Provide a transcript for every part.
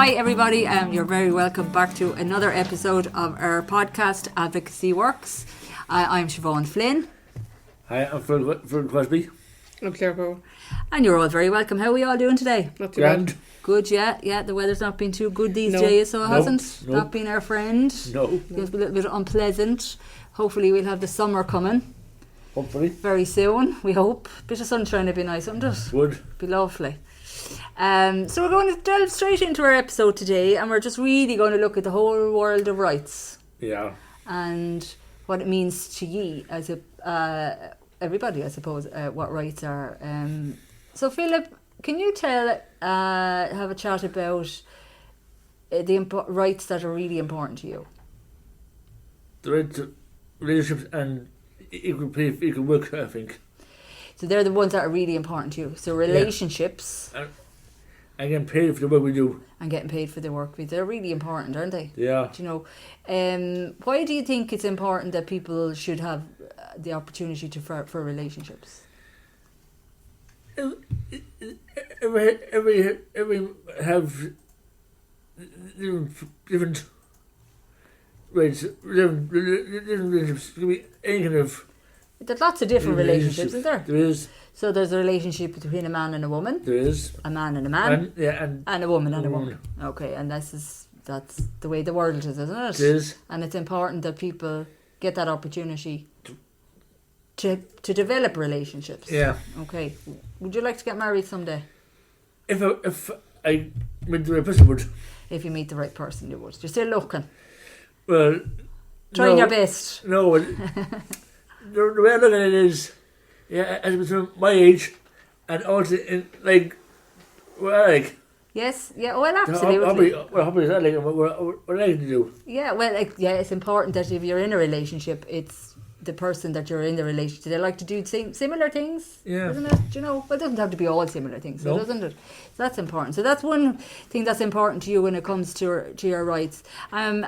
Hi everybody, you're very welcome back to another episode of our podcast Advocacy Works. I'm Siobhan Flynn. Hi, I'm Phil Crosby. I'm Claire Bow. And you're all very welcome. How are we all doing today? Not too bad. Grand. Good, yeah. The weather's not been too good these No. days, so it No. hasn't. No. Not been our friend. No, It's a little bit unpleasant. Hopefully we'll have the summer coming hopefully. very soon, we hope. Bit of sunshine would be nice, wouldn't it? Would. Be lovely. So we're going to delve straight into our episode today, and we're just really going to look at the whole world of rights Yeah. and what it means to ye as a everybody, I suppose, what rights are. So Philip, can you have a chat about the rights that are really important to you? The right to relationships and equal pay, equal work, I think. So they're the ones that are really important to you. So relationships And getting paid for the work we do. and getting paid for the work, they're really important, aren't they? Yeah. Do you know, why do you think it's important that people should have the opportunity for relationships? Every have different rights, different relationships. It could be any kind of There's lots of different relationships, isn't there? There is. So there's a relationship between a man and a woman, There is. a man and a man, And a woman and a woman. woman. Okay, and that's the way the world is, isn't it? It is. And it's important that people get that opportunity to develop relationships. Yeah. Okay. Would you like to get married someday? If I met the right person, would. If you meet the right person, you would. You're still looking. Well, Trying no, your best. No, the way I look at it is, as between my age and also in what I like. Yes, yeah, well, absolutely. What hobbies I like and what I like to do. Yeah, well, it's important that if you're in a relationship, it's the person that you're in the relationship. They like to do similar things, Yeah. isn't it? Do you know? Well, it doesn't have to be all similar things, No. doesn't it? So that's important. So that's one thing that's important to you when it comes to your rights. And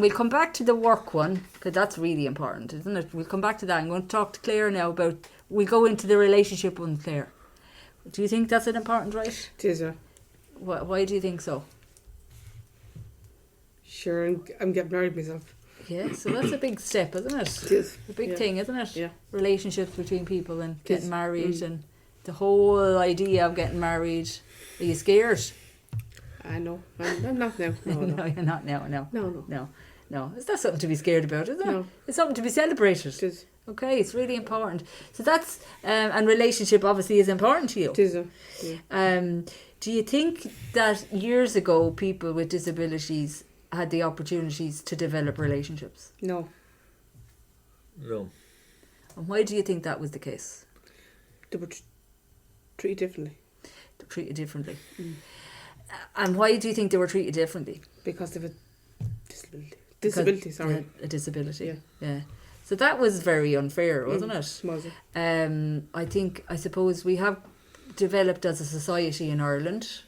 we'll come back to the work one, because that's really important, isn't it? We'll come back to that. I'm going to talk to Claire now about. We'll go into the relationship one, Claire. Do you think that's an important right? It is, Why do you think so? Sure, I'm getting married myself. Yeah, so that's a big step, isn't it? It is. A big Yeah. thing, isn't it? Yeah. Relationships between people and It getting is. married and the whole idea of getting married. Are you scared? I know. I'm not now. No, No, you're not now. No. It's not something to be scared about, is it? No. It's something to be celebrated. It is. Okay, it's really important. So that's and relationship obviously is important to you. It is. Yeah. Do you think that years ago people with disabilities had the opportunities to develop relationships? No. No. And why do you think that was the case? They were treated differently. Treated differently. And why do you think they were treated differently? Because they have a disability. Disability, sorry. They had a disability. Yeah. So that was very unfair, wasn't it? Was it? I suppose we have developed as a society in Ireland,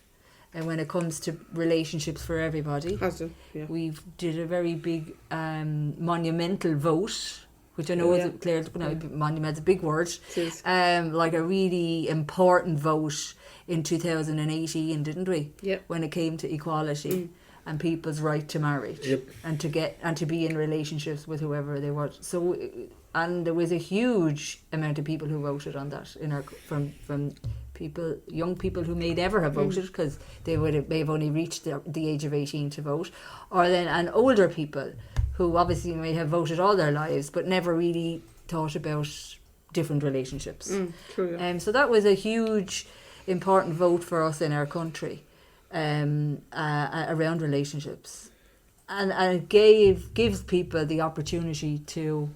and when it comes to relationships for everybody, Has it? Yeah. we've did a very big monumental vote, which I know is Claire. Monument's a big word. It is. Like a really important vote in 2018, didn't we? Yep. When it came to equality and people's right to marriage Yep. and to be in relationships with whoever they were. So, and there was a huge amount of people who voted on that from people, young people who may never have voted because they may have only reached the age of 18 to vote, and older people who obviously may have voted all their lives but never really thought about different relationships. True. Yeah. So that was a huge, important vote for us in our country around relationships, and it gives people the opportunity to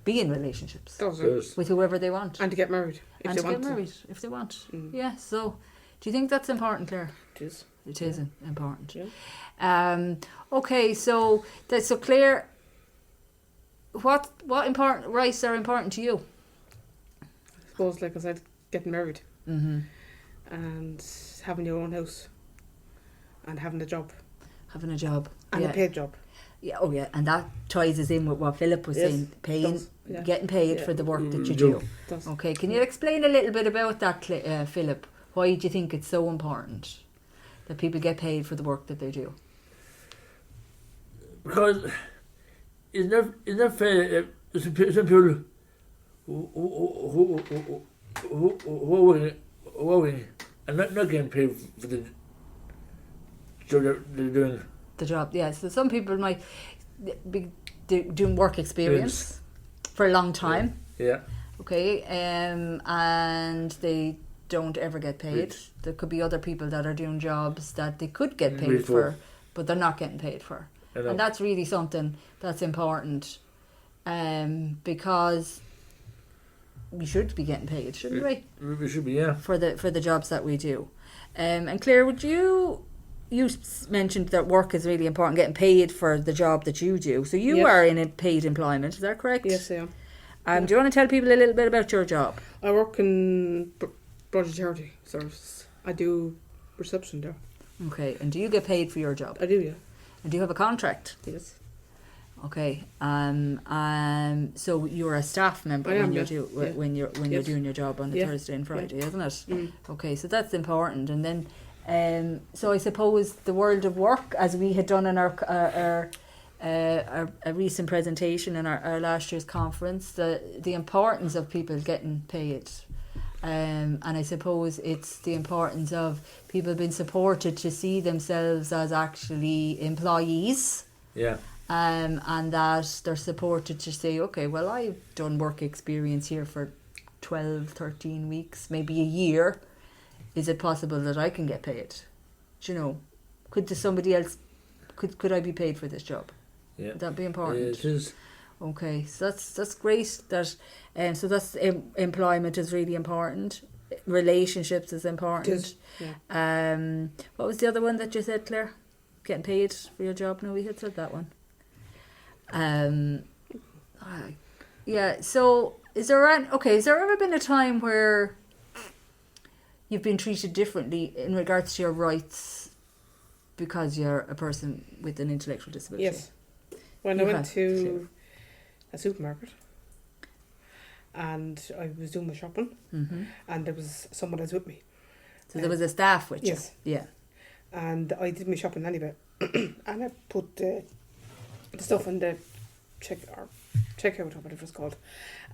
be in relationships That was it. There's. with whoever they want And to get married if and they to want get married if they want. Mm. Yeah. So, do you think that's important, Claire? It is. It is important. Yeah. Okay. So Claire, what important rights are important to you? I suppose, like I said, getting married and having your own house and having a job Having a job and a paid job. Yeah, oh yeah, and that ties us in with what Philip was Yes, saying, paying, does, yeah. getting paid Yeah. for the work that you do. Does. Okay, can you explain a little bit about that, Philip? Why do you think it's so important that people get paid for the work that they do? Because it's not fair that some people who are working and not getting paid for the job they're doing. The job, yeah. So some people might be doing work experience for a long time. Yeah. Okay, and they don't ever get paid. There could be other people that are doing jobs that they could get paid for, but they're not getting paid for. And that's really something that's important, because we should be getting paid, shouldn't we? We should be, yeah. For the jobs that we do. And Claire, would you mentioned that work is really important, getting paid for the job that you do. So you are in a paid employment, is that correct? Yes, I am. Do you want to tell people a little bit about your job? I work in Budget Charity Service. I do reception there. Okay, and do you get paid for your job? I do, yeah. And do you have a contract? Yes. Okay. So you're a staff member when you're doing your job on a Thursday and Friday, isn't it? Mm. Okay, so that's important. And then, so I suppose the world of work, as we had done in our recent presentation in our last year's conference, the importance of people getting paid. And I suppose it's the importance of people being supported to see themselves as actually employees. Yeah. And that they're supported to say, okay, well, I've done work experience here for 12, 13 weeks, maybe a year. Is it possible that I can get paid? Do you know, could I be paid for this job? Yeah. Would that be important? Yeah, it is. Okay, so that's great. That so that's employment is really important. Relationships is important. Yeah. What was the other one that you said, Claire? Getting paid for your job? No, we had said that one. Yeah. So is there ever been a time where you've been treated differently in regards to your rights because you're a person with an intellectual disability? Yes. When I went to a supermarket and I was doing my shopping, and there was someone else with me. So there was a staff with you? Yes. Yeah. And I did my shopping anyway. And I put the stuff in the checkout or whatever it's called.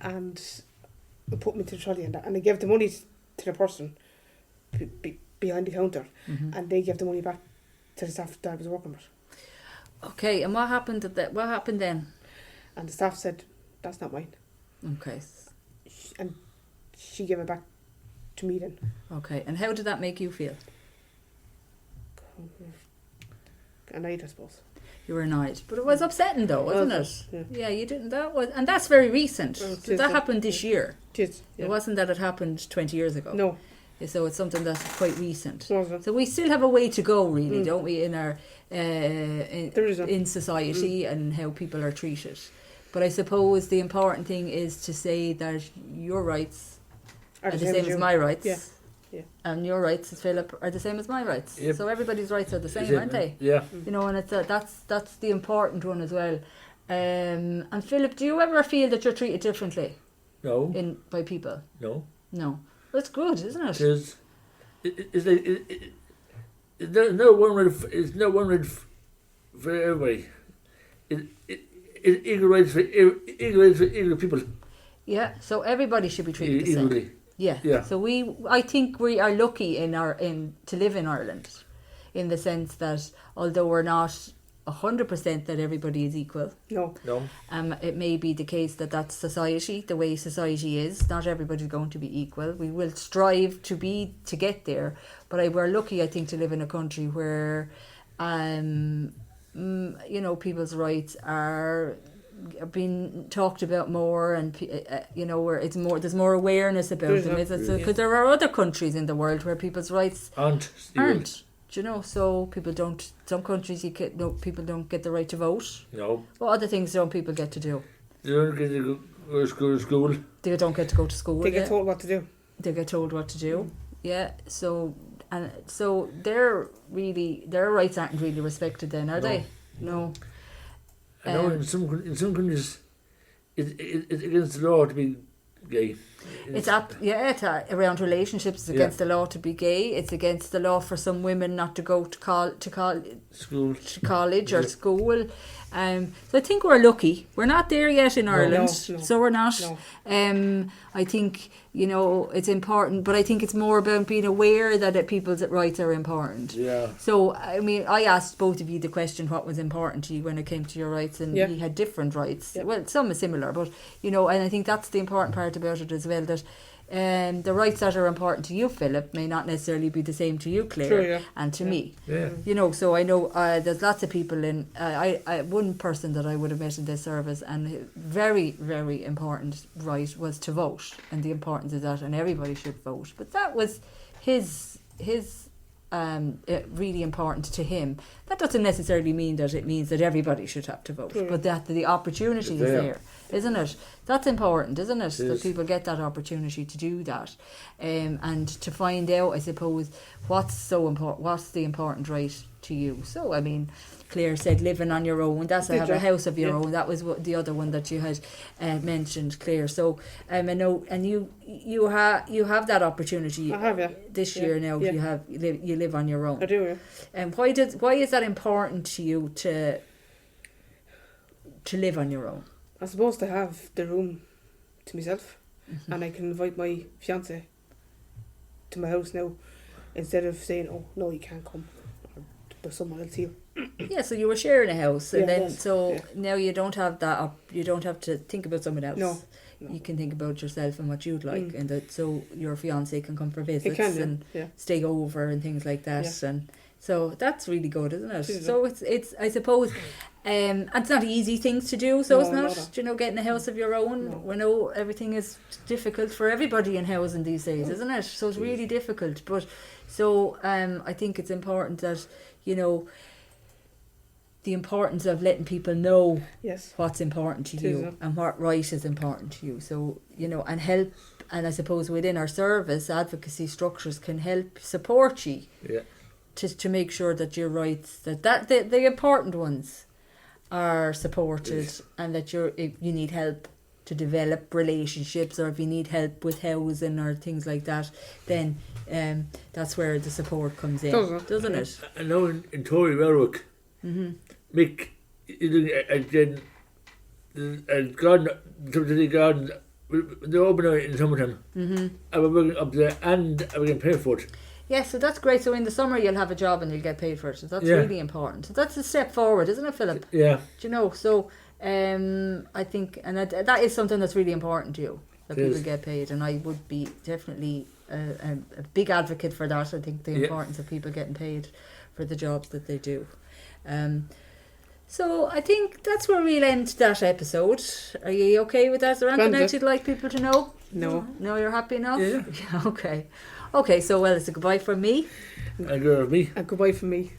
And I put me to the trolley and I gave the money to the person behind the counter. And they gave the money back to the staff that I was working with. Okay, and what happened what happened then? And the staff said, that's not mine. Okay. And she gave it back to me then. Okay, and how did that make you feel? Annoyed, I suppose. You were annoyed. But it was upsetting though, wasn't it? Yeah, you didn't, and that's very recent. Well, So that happened this year. It It wasn't that it happened 20 years ago. No. So it's something that's quite recent. Wasn't. So we still have a way to go, really, don't we, in our in society and how people are treated. But I suppose the important thing is to say that your rights are the same as my rights. Yeah. Yeah. And your rights, as Philip, are the same as my rights. Yep. So everybody's rights are the same, aren't they? Yeah. You know, and it's that's the important one as well. And Philip, do you ever feel that you're treated differently? No. By people? No. No. That's good, isn't it? It's like there's no one rate for everybody. It's equal rights for equal people. Yeah. So everybody should be treated the same. Equally. Yeah. Yeah. So I think we are lucky to live in Ireland, in the sense that although we're not 100% that everybody is equal. No. It may be the case that's society, the way society is. Not everybody's going to be equal. We will strive to get there, but we're lucky, I think, to live in a country where, people's rights are being talked about more, and where it's more. There's more awareness about them, because there are other countries in the world where people's rights aren't. Do you know? So people don't. Some countries people don't get the right to vote. No. What other things don't people get to do? They don't get to go to school. They don't get to go to school. They get told what to do. They get told what to do. Yeah. So their rights aren't really respected then, are they? No. I know in some countries, it's against the law to be gay. It's around relationships. It's against the law to be gay. It's against the law for some women not to go to college or school. So I think we're lucky. We're not there yet in Ireland, so we're not. No. I think, it's important, but I think it's more about being aware that people's rights are important. Yeah. So, I mean, I asked both of you the question, what was important to you when it came to your rights, and you had different rights. Yeah. Well, some are similar, but, and I think that's the important part about it as well, that the rights that are important to you, Philip, may not necessarily be the same to you, Claire, and to me. Yeah. So I know there's lots of people in. I one person that I would have met in this service, and very, very important right was to vote, and the importance of that, and everybody should vote. But that was his really important to him. That doesn't necessarily mean that it means that everybody should have to vote, but that the opportunity is there, isn't it? That's important, isn't it? That people get that opportunity to do that, and to find out, I suppose, what's so important, what's the important right to you. So, I mean, Claire said living on your own. That's have a house of your own. That was the other one that you had mentioned, Claire. So I know, and you have that opportunity. I have, this year now. Yeah. You live on your own. I do. Yeah. And why is that important to you to live on your own? I'm supposed to have the room to myself, and I can invite my fiance to my house now, instead of saying, "Oh no, you can't come," or there's someone else here. Yeah, so you were sharing a house, and now you don't have that. You don't have to think about someone else. No. You can think about yourself and what you'd like, and that so your fiance can come for visits and stay over and things like that, and so that's really good, isn't it? So it's I suppose, and it's not easy things to do. So it's not, getting a house of your own. No. We know everything is difficult for everybody in housing these days, isn't it? So it's really difficult. But so I think it's important that the importance of letting people know what's important to you and what right is important to you. So, and help, and I suppose within our service, advocacy structures can help support you to make sure that your rights, that the important ones are supported, and that if you need help to develop relationships, or if you need help with housing or things like that, then that's where the support comes in, doesn't it? I know in Tory Railroad, Mick, garden, they're open in summertime. I was working up there, and I was getting paid for it. Yeah, so that's great. So in the summer you'll have a job and you'll get paid for it. So that's really important. So that's a step forward, isn't it, Philip? Yeah. Do you know? So I think, and that is something that's really important to you, that people get paid. And I would be definitely a big advocate for that. I think the importance of people getting paid for the jobs that they do. So I think that's where we'll end that episode. Are you okay with that? Is there anything else you'd like people to know? No. No, you're happy enough? Yeah. Okay. Okay, so it's a goodbye from me. And me. And goodbye from me.